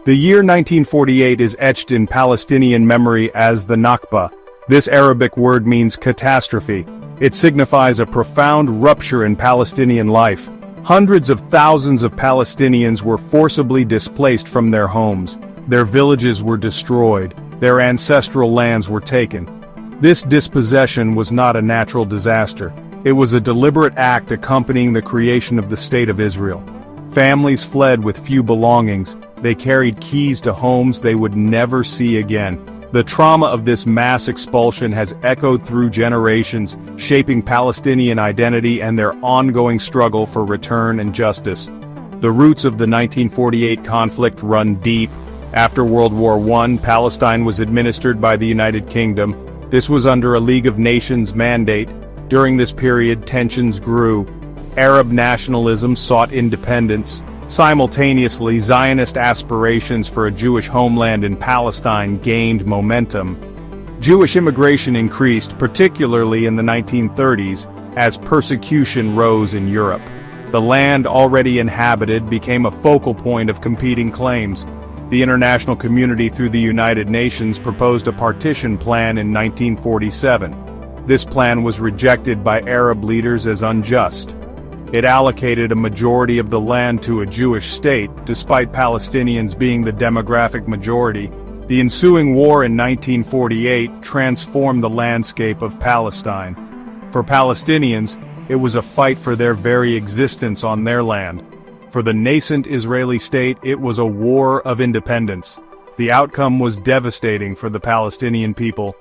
The year 1948 is etched in Palestinian memory as the Nakba. This Arabic word means catastrophe. It signifies a profound rupture in Palestinian life. Hundreds of thousands of Palestinians were forcibly displaced from their homes. Their villages were destroyed. Their ancestral lands were taken. This dispossession was not a natural disaster. It was a deliberate act accompanying the creation of the State of Israel. Families fled with few belongings. They carried keys to homes they would never see again. The trauma of this mass expulsion has echoed through generations, shaping Palestinian identity and their ongoing struggle for return and justice. The roots of the 1948 conflict run deep. After World War I, Palestine was administered by the United Kingdom. This was under a League of Nations mandate. During this period, tensions grew. Arab nationalism sought independence. Simultaneously, Zionist aspirations for a Jewish homeland in Palestine gained momentum. Jewish immigration increased, particularly in the 1930s, as persecution rose in Europe. The land already inhabited became a focal point of competing claims. The international community through the United Nations proposed a partition plan in 1947. This plan was rejected by Arab leaders as unjust. It allocated a majority of the land to a Jewish state, despite Palestinians being the demographic majority. The ensuing war in 1948 transformed the landscape of Palestine. For Palestinians, it was a fight for their very existence on their land. For the nascent Israeli state, it was a war of independence. The outcome was devastating for the Palestinian people.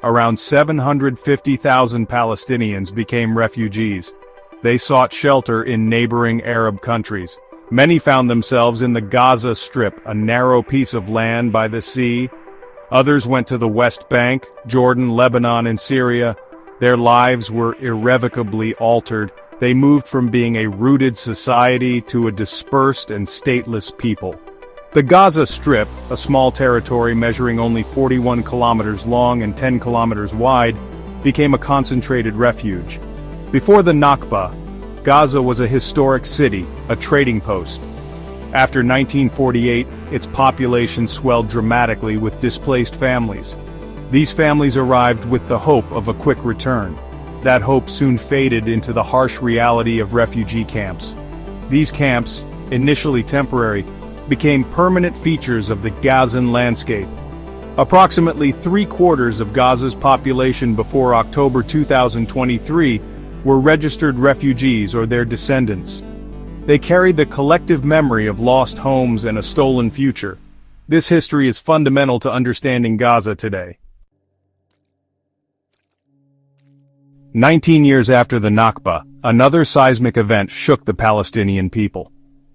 Around 750,000 Palestinians became refugees. They sought shelter in neighboring Arab countries. Many found themselves in the Gaza Strip, a narrow piece of land by the sea. Others went to the West Bank, Jordan, Lebanon, and Syria. Their lives were irrevocably altered. They moved from being a rooted society to a dispersed and stateless people. The Gaza Strip, a small territory measuring only 41 kilometers long and 10 kilometers wide, became a concentrated refuge. Before the Nakba, Gaza was a historic city, a trading post. After 1948, its population swelled dramatically with displaced families. These families arrived with the hope of a quick return. That hope soon faded into the harsh reality of refugee camps. These camps, initially temporary, became permanent features of the Gazan landscape. Approximately 3/4 of Gaza's population before October 2023 were registered refugees or their descendants. They carried the collective memory of lost homes and a stolen future. This history is fundamental to understanding Gaza today. 19 years after the Nakba, another seismic event shook the Palestinian people.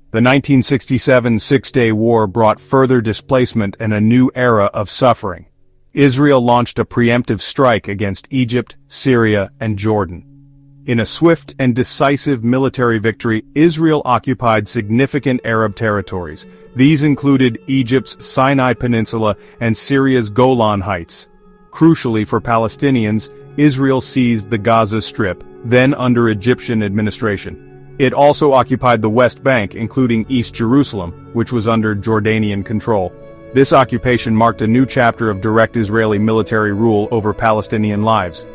The 1967 Six-Day War brought further displacement and a new era of suffering. Israel launched a preemptive strike against Egypt, Syria, and Jordan. In a swift and decisive military victory, Israel occupied significant Arab territories. These included Egypt's Sinai Peninsula and Syria's Golan Heights. Crucially for Palestinians, Israel seized the Gaza Strip, then under Egyptian administration. It also occupied the West Bank, including East Jerusalem, which was under Jordanian control. This occupation marked a new chapter of direct Israeli military rule over Palestinian lives.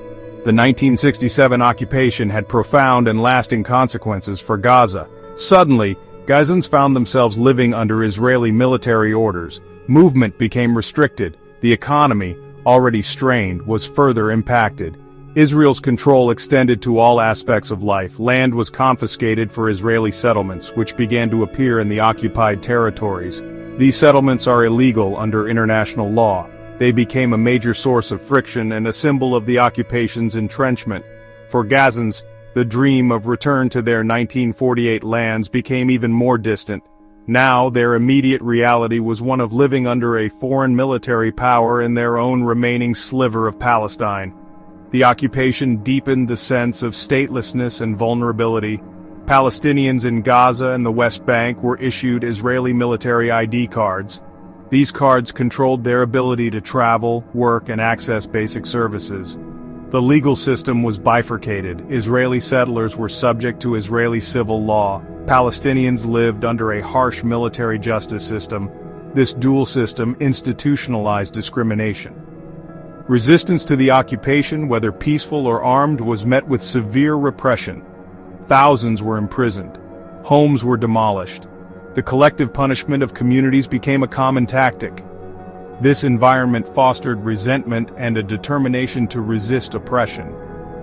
The 1967 occupation had profound and lasting consequences for Gaza. Suddenly, Gazans found themselves living under Israeli military orders. Movement became restricted. The economy, already strained, was further impacted. Israel's control extended to all aspects of life. Land was confiscated for Israeli settlements, which began to appear in the occupied territories. These settlements are illegal under international law. They became a major source of friction and a symbol of the occupation's entrenchment. For Gazans, the dream of return to their 1948 lands became even more distant. Now, their immediate reality was one of living under a foreign military power in their own remaining sliver of Palestine. The occupation deepened the sense of statelessness and vulnerability. Palestinians in Gaza and the West Bank were issued Israeli military ID cards. These cards controlled their ability to travel, work, and access basic services. The legal system was bifurcated. Israeli settlers were subject to Israeli civil law. Palestinians lived under a harsh military justice system. This dual system institutionalized discrimination. Resistance to the occupation, whether peaceful or armed, was met with severe repression. Thousands were imprisoned. Homes were demolished. The collective punishment of communities became a common tactic. This environment fostered resentment and a determination to resist oppression.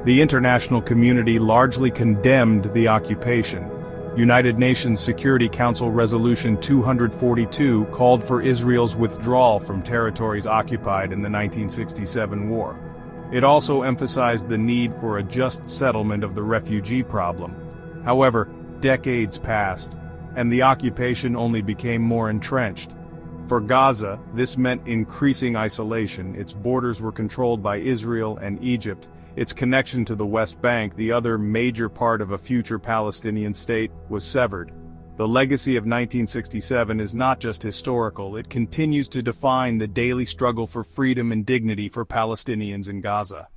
The international community largely condemned the occupation. United Nations Security Council Resolution 242 called for Israel's withdrawal from territories occupied in the 1967 war. It also emphasized the need for a just settlement of the refugee problem. However, decades passed, and the occupation only became more entrenched. For Gaza, this meant increasing isolation. Its borders were controlled by Israel and Egypt. Its connection to the West Bank, the other major part of a future Palestinian state, was severed. The legacy of 1967 is not just historical, it continues to define the daily struggle for freedom and dignity for Palestinians in Gaza.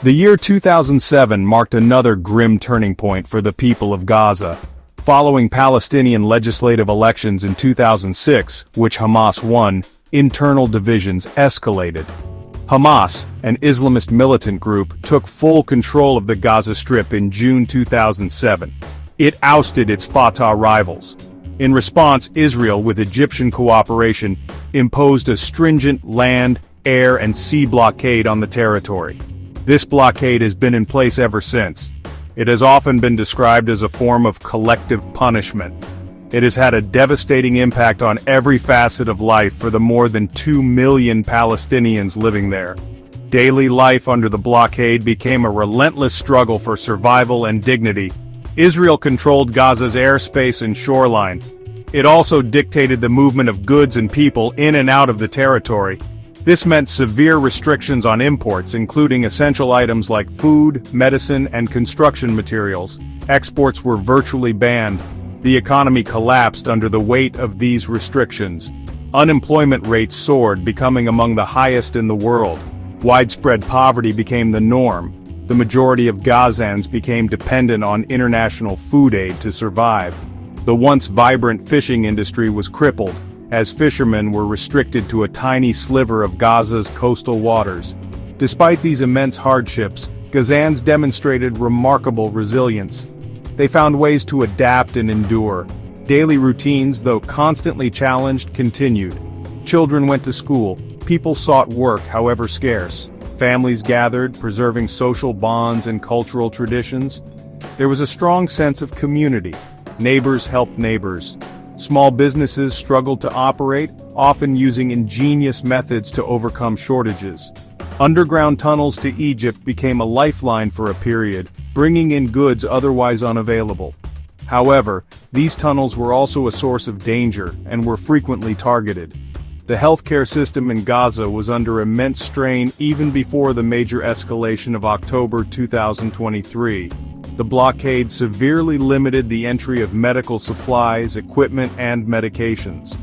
The year 2007 marked another grim turning point for the people of Gaza. Following Palestinian legislative elections in 2006, which Hamas won, internal divisions escalated. Hamas, an Islamist militant group, took full control of the Gaza Strip in June 2007. It ousted its Fatah rivals. In response, Israel, with Egyptian cooperation, imposed a stringent land, air, and sea blockade on the territory. This blockade has been in place ever since. It has often been described as a form of collective punishment. It has had a devastating impact on every facet of life for the more than 2 million Palestinians living there. Daily life under the blockade became a relentless struggle for survival and dignity. Israel controlled Gaza's airspace and shoreline. It also dictated the movement of goods and people in and out of the territory. This meant severe restrictions on imports, including essential items like food, medicine, and construction materials. Exports were virtually banned. The economy collapsed under the weight of these restrictions. Unemployment rates soared, becoming among the highest in the world. Widespread poverty became the norm. The majority of Gazans became dependent on international food aid to survive. The once vibrant fishing industry was crippled, as fishermen were restricted to a tiny sliver of Gaza's coastal waters. Despite these immense hardships, Gazans demonstrated remarkable resilience. They found ways to adapt and endure. Daily routines, though constantly challenged, continued. Children went to school. People sought work, however scarce. Families gathered, preserving social bonds and cultural traditions. There was a strong sense of community. Neighbors helped neighbors. Small businesses struggled to operate, often using ingenious methods to overcome shortages. Underground tunnels to Egypt became a lifeline for a period, bringing in goods otherwise unavailable. However, these tunnels were also a source of danger and were frequently targeted. The healthcare system in Gaza was under immense strain even before the major escalation of October 2023. The blockade severely limited the entry of medical supplies, equipment, and medications.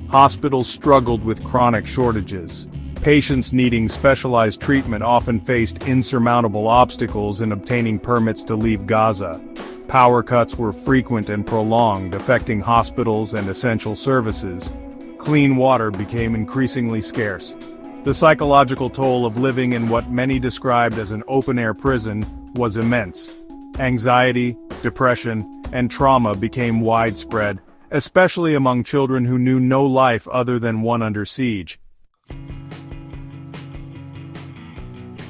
Hospitals struggled with chronic shortages. Patients needing specialized treatment often faced insurmountable obstacles in obtaining permits to leave Gaza. Power cuts were frequent and prolonged, affecting hospitals and essential services. Clean water became increasingly scarce. The psychological toll of living in what many described as an open-air prison was immense. Anxiety, depression, and trauma became widespread, especially among children who knew no life other than one under siege.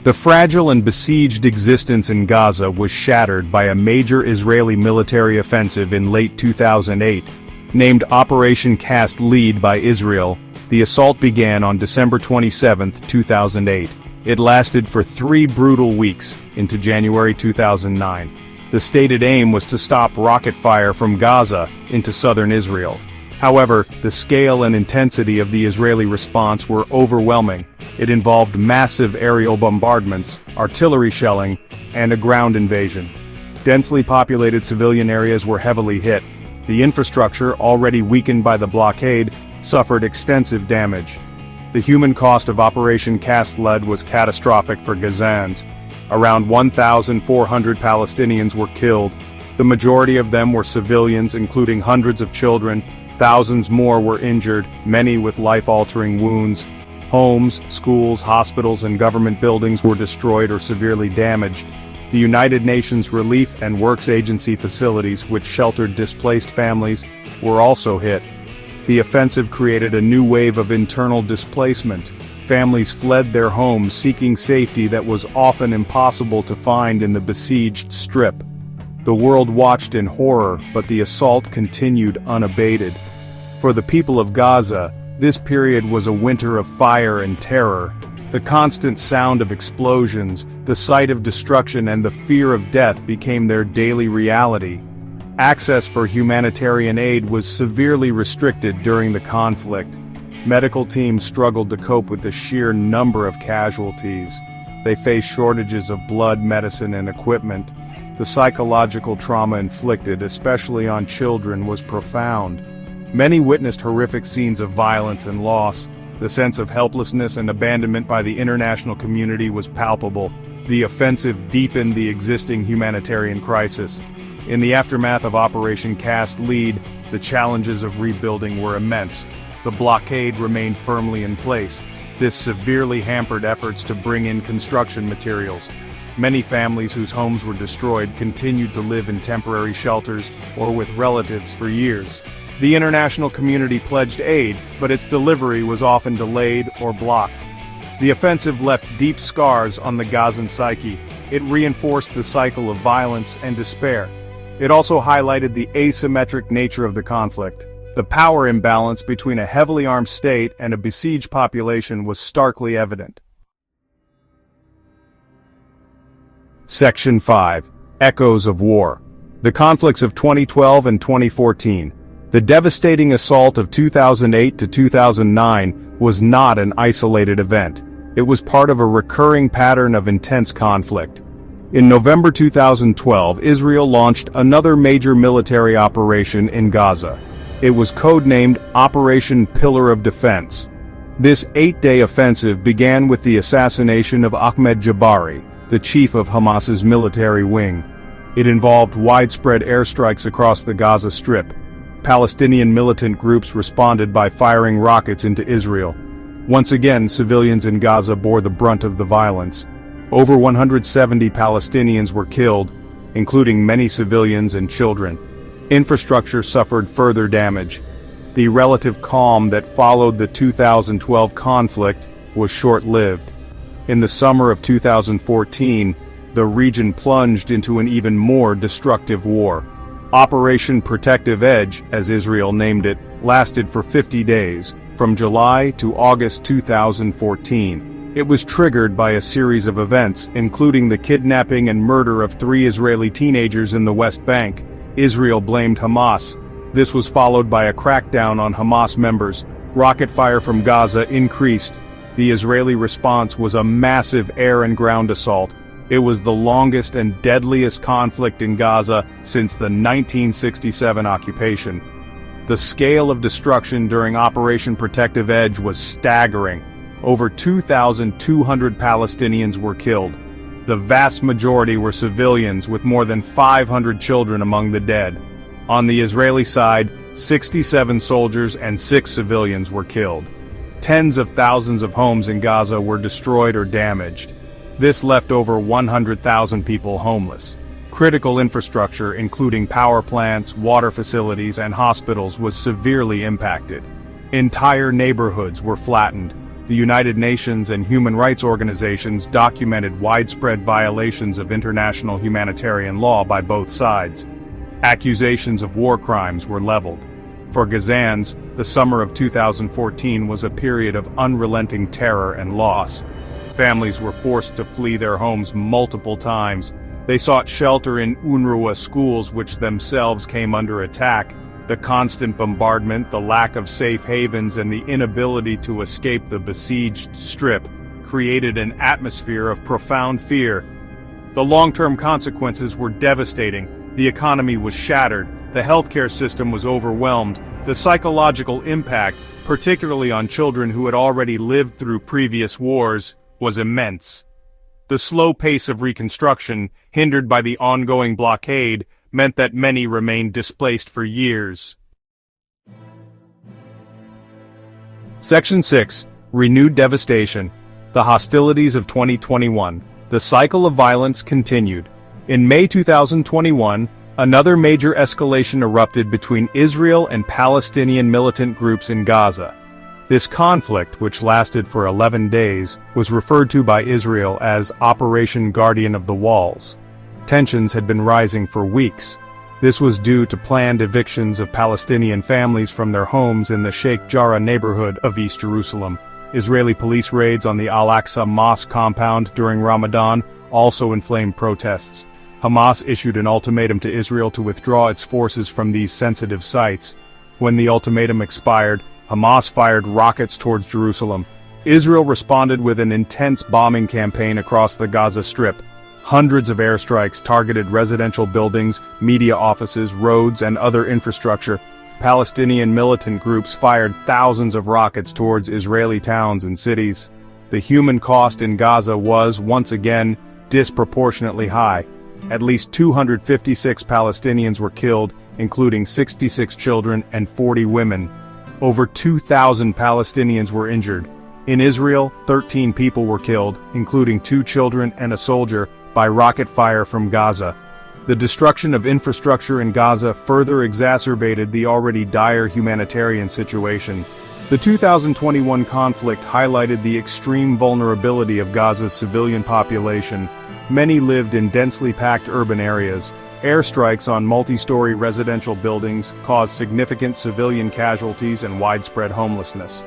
The fragile and besieged existence in Gaza was shattered by a major Israeli military offensive in late 2008. Named Operation Cast Lead by Israel, the assault began on December 27, 2008. It lasted for 3 brutal weeks, into January 2009. The stated aim was to stop rocket fire from Gaza into southern Israel. However, the scale and intensity of the Israeli response were overwhelming. It involved massive aerial bombardments, artillery shelling, and a ground invasion. Densely populated civilian areas were heavily hit. The infrastructure, already weakened by the blockade, suffered extensive damage. The human cost of Operation Cast Lead was catastrophic for Gazans. Around 1,400 Palestinians were killed. The majority of them were civilians, including hundreds of children. Thousands more were injured, many with life-altering wounds. Homes, schools, hospitals, and government buildings were destroyed or severely damaged. The United Nations Relief and Works Agency facilities, which sheltered displaced families, were also hit. The offensive created a new wave of internal displacement. Families fled their homes seeking safety that was often impossible to find in the besieged strip. The world watched in horror, but the assault continued unabated. For the people of Gaza, this period was a winter of fire and terror. The constant sound of explosions, the sight of destruction, and the fear of death became their daily reality. Access for humanitarian aid was severely restricted during the conflict. Medical teams struggled to cope with the sheer number of casualties. They faced shortages of blood, medicine, and equipment. The psychological trauma inflicted, especially on children, was profound. Many witnessed horrific scenes of violence and loss. The sense of helplessness and abandonment by the international community was palpable. The offensive deepened the existing humanitarian crisis. In the aftermath of Operation Cast Lead, the challenges of rebuilding were immense. The blockade remained firmly in place. This severely hampered efforts to bring in construction materials. Many families whose homes were destroyed continued to live in temporary shelters or with relatives for years. The international community pledged aid, but its delivery was often delayed or blocked. The offensive left deep scars on the Gazan psyche. It reinforced the cycle of violence and despair. It also highlighted the asymmetric nature of the conflict. The power imbalance between a heavily armed state and a besieged population was starkly evident. Section 5. Echoes of War. The conflicts of 2012 and 2014. The devastating assault of 2008 to 2009 was not an isolated event. It was part of a recurring pattern of intense conflict. In November 2012, Israel launched another major military operation in Gaza. It was codenamed Operation Pillar of Defense. This 8-day offensive began with the assassination of Ahmed Jabari, the chief of Hamas's military wing. It involved widespread airstrikes across the Gaza Strip. Palestinian militant groups responded by firing rockets into Israel. Once again, civilians in Gaza bore the brunt of the violence. Over 170 Palestinians were killed, including many civilians and children. Infrastructure suffered further damage. The relative calm that followed the 2012 conflict was short-lived. In the summer of 2014, the region plunged into an even more destructive war. Operation Protective Edge, as Israel named it, lasted for 50 days, from July to August 2014. It was triggered by a series of events, including the kidnapping and murder of 3 Israeli teenagers in the West Bank. Israel blamed Hamas. This was followed by a crackdown on Hamas members. Rocket fire from Gaza increased. The Israeli response was a massive air and ground assault. It was the longest and deadliest conflict in Gaza since the 1967 occupation. The scale of destruction during Operation Protective Edge was staggering. Over 2,200 Palestinians were killed. The vast majority were civilians, with more than 500 children among the dead. On the Israeli side, 67 soldiers and 6 civilians were killed. Tens of thousands of homes in Gaza were destroyed or damaged. This left over 100,000 people homeless. Critical infrastructure, including power plants, water facilities, and hospitals, was severely impacted. Entire neighborhoods were flattened. The United Nations and human rights organizations documented widespread violations of international humanitarian law by both sides. Accusations of war crimes were leveled. For Gazans, the summer of 2014 was a period of unrelenting terror and loss. Families were forced to flee their homes multiple times. They sought shelter in UNRWA schools, which themselves came under attack. The constant bombardment, the lack of safe havens, and the inability to escape the besieged strip created an atmosphere of profound fear. The long-term consequences were devastating. The economy was shattered. The healthcare system was overwhelmed. The psychological impact, particularly on children who had already lived through previous wars, was immense. The slow pace of reconstruction, hindered by the ongoing blockade, meant that many remained displaced for years. Section 6. Renewed devastation. The hostilities of 2021. The cycle of violence continued. In May 2021, another major escalation erupted between Israel and Palestinian militant groups in Gaza. This conflict, which lasted for 11 days, was referred to by Israel as Operation Guardian of the Walls. Tensions had been rising for weeks. This was due to planned evictions of Palestinian families from their homes in the Sheikh Jarrah neighborhood of East Jerusalem. Israeli police raids on the Al-Aqsa Mosque compound during Ramadan also inflamed protests. Hamas issued an ultimatum to Israel to withdraw its forces from these sensitive sites. When the ultimatum expired, Hamas fired rockets towards Jerusalem. Israel responded with an intense bombing campaign across the Gaza Strip. Hundreds of airstrikes targeted residential buildings, media offices, roads, and other infrastructure. Palestinian militant groups fired thousands of rockets towards Israeli towns and cities. The human cost in Gaza was, once again, disproportionately high. At least 256 Palestinians were killed, including 66 children and 40 women. Over 2,000 Palestinians were injured. In Israel, 13 people were killed, including 2 children and a soldier, by rocket fire from Gaza. The destruction of infrastructure in Gaza further exacerbated the already dire humanitarian situation. The 2021 conflict highlighted the extreme vulnerability of Gaza's civilian population. Many lived in densely packed urban areas. Airstrikes on multi-story residential buildings caused significant civilian casualties and widespread homelessness.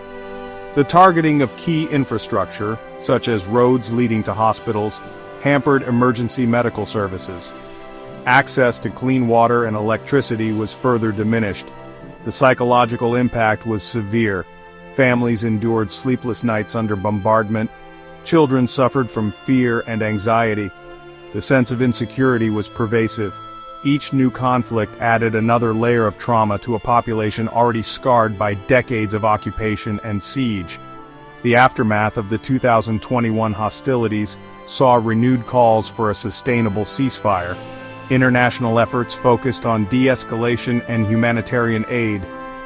The targeting of key infrastructure, such as roads leading to hospitals, hampered emergency medical services. Access to clean water and electricity was further diminished. The psychological impact was severe. Families endured sleepless nights under bombardment. Children suffered from fear and anxiety. The sense of insecurity was pervasive. Each new conflict added another layer of trauma to a population already scarred by decades of occupation and siege. The aftermath of the 2021 hostilities saw renewed calls for a sustainable ceasefire. International efforts focused on de-escalation and humanitarian aid.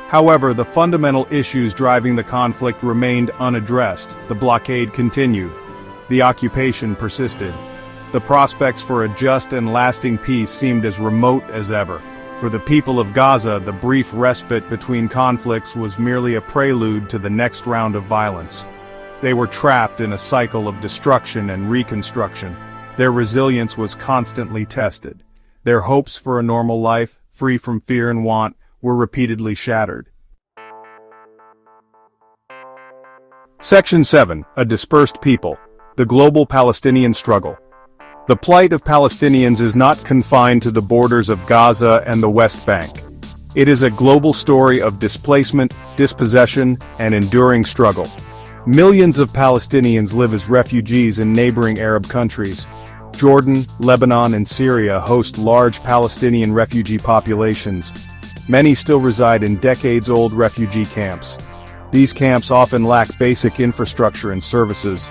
However, the fundamental issues driving the conflict remained unaddressed. The blockade continued. The occupation persisted. The prospects for a just and lasting peace seemed as remote as ever. For the people of Gaza, the brief respite between conflicts was merely a prelude to the next round of violence. They were trapped in a cycle of destruction and reconstruction. Their resilience was constantly tested. Their hopes for a normal life, free from fear and want, were repeatedly shattered. Section 7. A Dispersed People. The Global Palestinian Struggle. The plight of Palestinians is not confined to the borders of Gaza and the West Bank. It is a global story of displacement, dispossession, and enduring struggle. Millions of Palestinians live as refugees in neighboring Arab countries. Jordan, Lebanon, and Syria host large Palestinian refugee populations. Many still reside in decades-old refugee camps. These camps often lack basic infrastructure and services.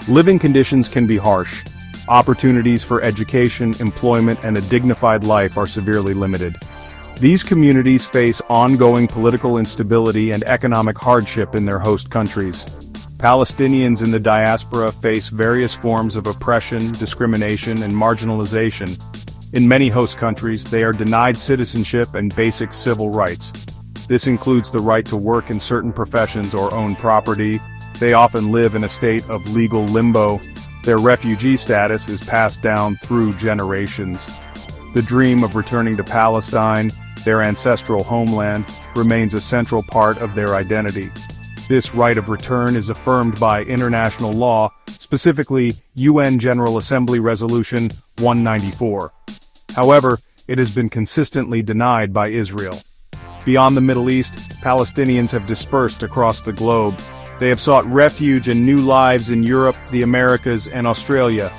Living conditions can be harsh. Opportunities for education, employment, and a dignified life are severely limited. These communities face ongoing political instability and economic hardship in their host countries. Palestinians in the diaspora face various forms of oppression, discrimination, and marginalization. In many host countries, they are denied citizenship and basic civil rights. This includes the right to work in certain professions or own property. They often live in a state of legal limbo. Their refugee status is passed down through generations. The dream of returning to Palestine, their ancestral homeland, remains a central part of their identity. This right of return is affirmed by international law, specifically UN General Assembly Resolution 194. However, it has been consistently denied by Israel. Beyond the Middle East, Palestinians have dispersed across the globe. They have sought refuge and new lives in Europe, the Americas, and Australia.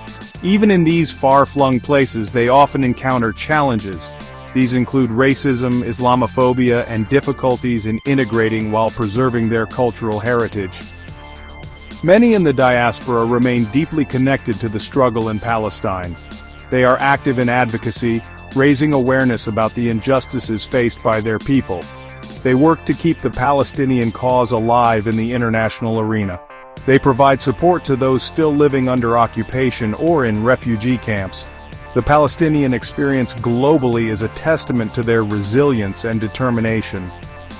Even in these far-flung places, they often encounter challenges. These include racism, Islamophobia, and difficulties in integrating while preserving their cultural heritage. Many in the diaspora remain deeply connected to the struggle in Palestine. They are active in advocacy, raising awareness about the injustices faced by their people. They work to keep the Palestinian cause alive in the international arena. They provide support to those still living under occupation or in refugee camps. The Palestinian experience globally is a testament to their resilience and determination.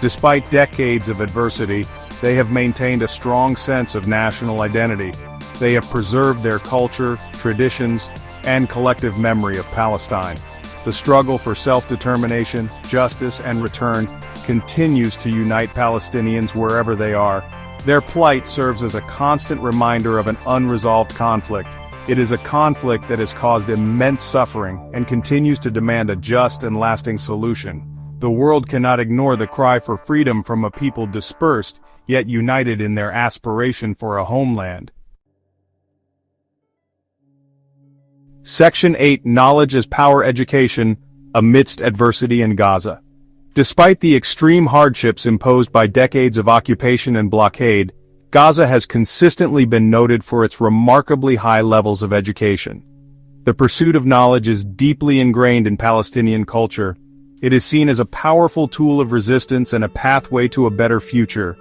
Despite decades of adversity, they have maintained a strong sense of national identity. They have preserved their culture, traditions, and collective memory of Palestine. The struggle for self-determination, justice, and return continues to unite Palestinians wherever they are. Their plight serves as a constant reminder of an unresolved conflict. It is a conflict that has caused immense suffering and continues to demand a just and lasting solution. The world cannot ignore the cry for freedom from a people dispersed, yet united in their aspiration for a homeland. Section 8: Knowledge as Power Education Amidst Adversity in Gaza. Despite the extreme hardships imposed by decades of occupation and blockade, Gaza has consistently been noted for its remarkably high levels of education. The pursuit of knowledge is deeply ingrained in Palestinian culture. It is seen as a powerful tool of resistance and a pathway to a better future.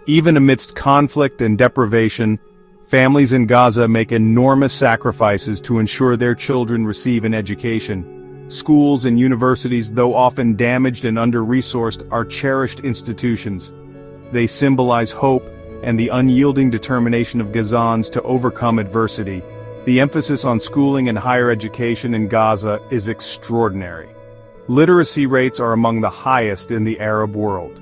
Even amidst conflict and deprivation, families in Gaza make enormous sacrifices to ensure their children receive an education. Schools and universities, though often damaged and under-resourced, are cherished institutions. They symbolize hope and the unyielding determination of Gazans to overcome adversity. The emphasis on schooling and higher education in Gaza is extraordinary. Literacy rates are among the highest in the Arab world.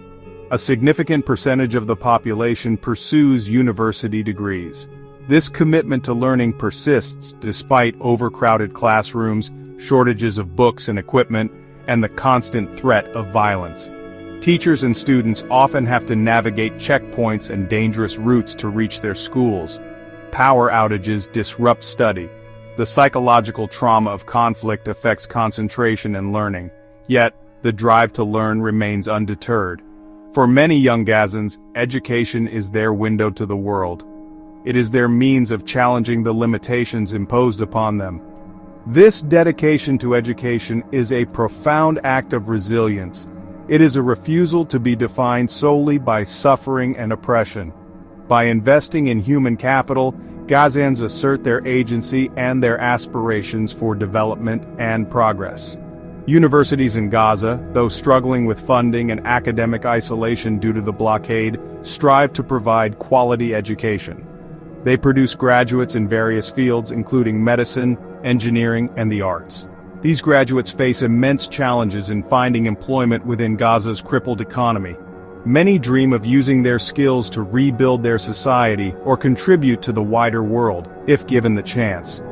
A significant percentage of the population pursues university degrees. This commitment to learning persists despite overcrowded classrooms, shortages of books and equipment, and the constant threat of violence. Teachers and students often have to navigate checkpoints and dangerous routes to reach their schools. Power outages disrupt study. The psychological trauma of conflict affects concentration and learning, yet the drive to learn remains undeterred. For many young Gazans, education is their window to the world. It is their means of challenging the limitations imposed upon them. This dedication to education is a profound act of resilience. It is a refusal to be defined solely by suffering and oppression. By investing in human capital, Gazans assert their agency and their aspirations for development and progress. Universities in Gaza, though struggling with funding and academic isolation due to the blockade, strive to provide quality education. They produce graduates in various fields, including medicine, engineering, and the arts. These graduates face immense challenges in finding employment within Gaza's crippled economy. Many dream of using their skills to rebuild their society or contribute to the wider world, if given the chance.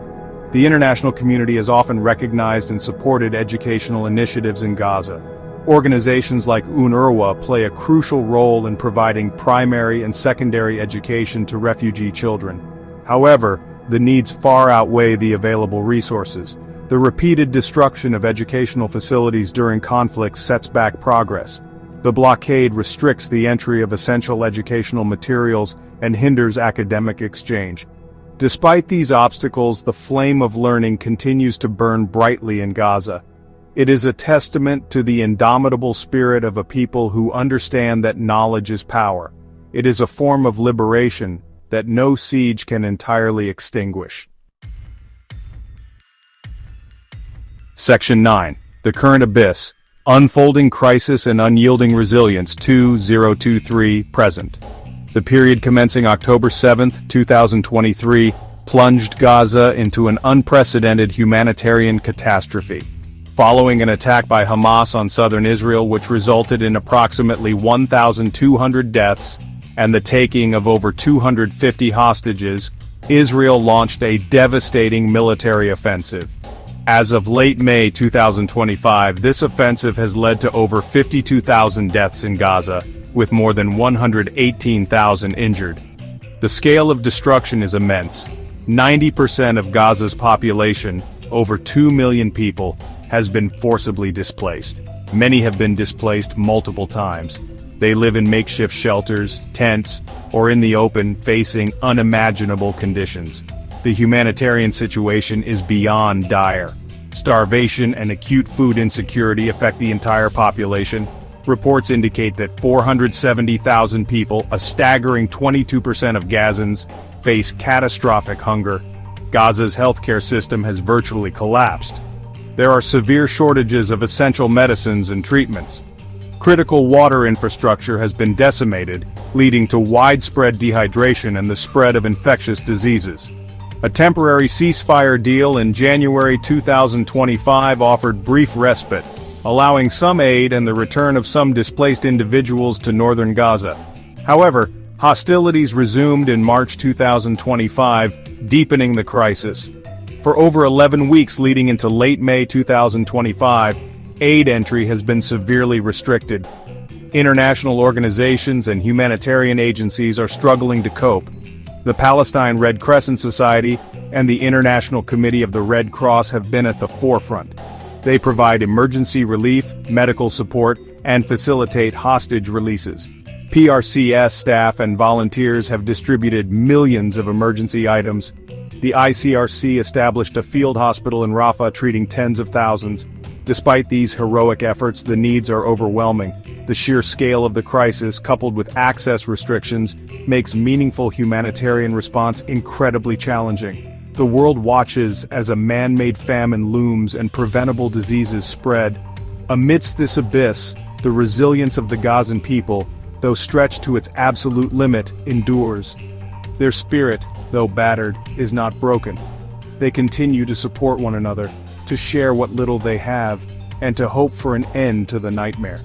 The international community has often recognized and supported educational initiatives in Gaza. Organizations like UNRWA play a crucial role in providing primary and secondary education to refugee children. However, the needs far outweigh the available resources. The repeated destruction of educational facilities during conflicts sets back progress. The blockade restricts the entry of essential educational materials and hinders academic exchange. Despite these obstacles, the flame of learning continues to burn brightly in Gaza. It is a testament to the indomitable spirit of a people who understand that knowledge is power. It is a form of liberation that no siege can entirely extinguish. Section 9. The Current Abyss. Unfolding Crisis and Unyielding Resilience 2023 Present. The period commencing October 7, 2023, plunged Gaza into an unprecedented humanitarian catastrophe. Following an attack by Hamas on southern Israel which resulted in approximately 1,200 deaths and the taking of over 250 hostages, Israel launched a devastating military offensive. As of late May 2025, this offensive has led to over 52,000 deaths in Gaza, with more than 118,000 injured. The scale of destruction is immense. 90% of Gaza's population, over 2 million people, has been forcibly displaced. Many have been displaced multiple times. They live in makeshift shelters, tents, or in the open, facing unimaginable conditions. The humanitarian situation is beyond dire. Starvation and acute food insecurity affect the entire population. Reports indicate that 470,000 people, a staggering 22% of Gazans, face catastrophic hunger. Gaza's healthcare system has virtually collapsed. There are severe shortages of essential medicines and treatments. Critical water infrastructure has been decimated, leading to widespread dehydration and the spread of infectious diseases. A temporary ceasefire deal in January 2025 offered brief respite, allowing some aid and the return of some displaced individuals to northern Gaza. However, hostilities resumed in March 2025, deepening the crisis. For over 11 weeks leading into late May 2025, aid entry has been severely restricted. International organizations and humanitarian agencies are struggling to cope. The Palestine Red Crescent Society and the International Committee of the Red Cross have been at the forefront. They provide emergency relief, medical support, and facilitate hostage releases. PRCS staff and volunteers have distributed millions of emergency items. The ICRC established a field hospital in Rafah treating tens of thousands. Despite these heroic efforts, the needs are overwhelming. The sheer scale of the crisis, coupled with access restrictions, makes meaningful humanitarian response incredibly challenging. The world watches as a man-made famine looms and preventable diseases spread. Amidst this abyss, the resilience of the Gazan people, though stretched to its absolute limit, endures. Their spirit, though battered, is not broken. They continue to support one another, to share what little they have, and to hope for an end to the nightmare.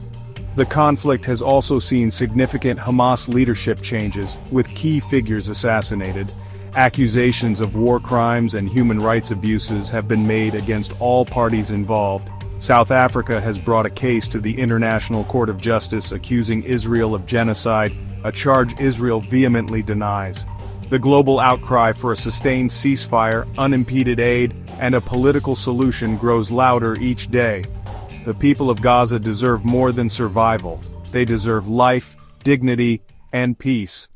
The conflict has also seen significant Hamas leadership changes, with key figures assassinated. Accusations of war crimes and human rights abuses have been made against all parties involved. South Africa has brought a case to the International Court of Justice accusing Israel of genocide, a charge Israel vehemently denies. The global outcry for a sustained ceasefire, unimpeded aid, and a political solution grows louder each day. The people of Gaza deserve more than survival. They deserve life, dignity, and peace.